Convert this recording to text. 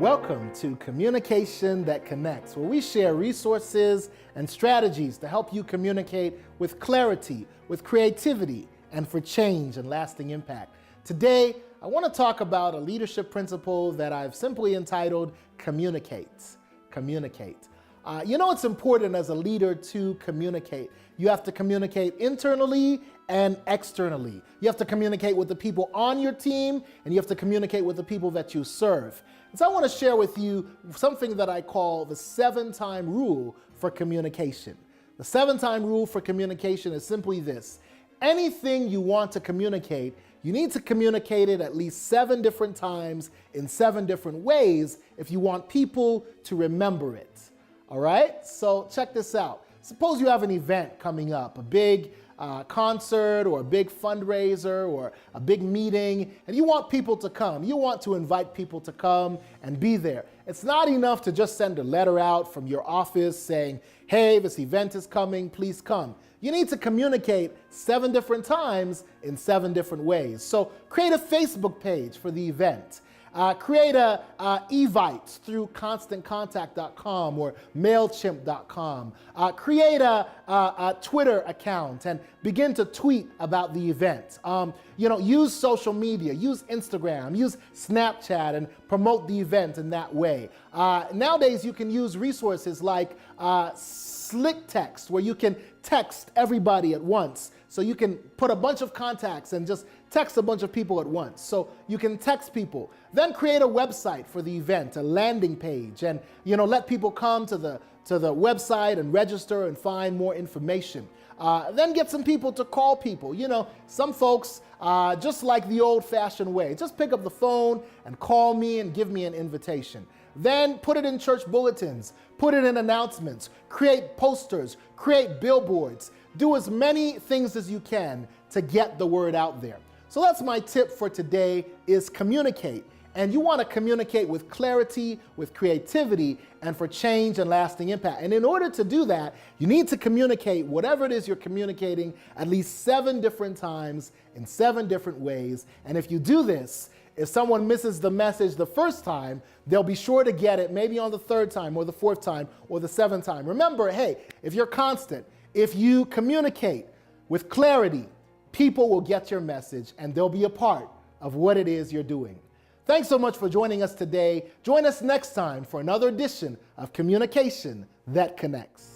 Welcome to Communication That Connects, where we share resources and strategies to help you communicate with clarity, with creativity, and for change and lasting impact. Today, I want to talk about a leadership principle that I've simply entitled Communicate. Communicate. It's important as a leader to communicate. You have to communicate internally and externally. You have to communicate with the people on your team, and you have to communicate with the people that you serve. And so I want to share with you something that I call the 7-time rule for communication. The 7-time rule for communication is simply this. Anything you want to communicate, you need to communicate it at least 7 different times in 7 different ways if you want people to remember it. All right? So check this out. Suppose you have an event coming up, a big concert or a big fundraiser or a big meeting, and you want people to come. You want to invite people to come and be there. It's not enough to just send a letter out from your office saying, hey, this event is coming, please come. You need to communicate 7 different times in 7 different ways. So create a Facebook page for the event. Create a Evite through ConstantContact.com or MailChimp.com. Create a Twitter account and begin to tweet about the event. Use social media, use Instagram, use Snapchat and promote the event in that way. Nowadays, you can use resources like Slick Text, where you can text everybody at once. So you can put a bunch of contacts and just text a bunch of people at once. So you can text people. Then create a website for the event, a landing page, and let people come to the website and register and find more information. Then get some people to call people. Some folks just like the old-fashioned way. Just pick up the phone and call me and give me an invitation. Then put it in church bulletins, put it in announcements, create posters, create billboards. Do as many things as you can to get the word out there. So that's my tip for today, is communicate. And you want to communicate with clarity, with creativity, and for change and lasting impact. And in order to do that, you need to communicate whatever it is you're communicating at least 7 different times in 7 different ways. And if you do this, if someone misses the message the first time, they'll be sure to get it maybe on the 3rd time or the 4th time or the 7th time. Remember, hey, if you're constant, if you communicate with clarity, people will get your message and they'll be a part of what it is you're doing. Thanks so much for joining us today. Join us next time for another edition of Communication That Connects.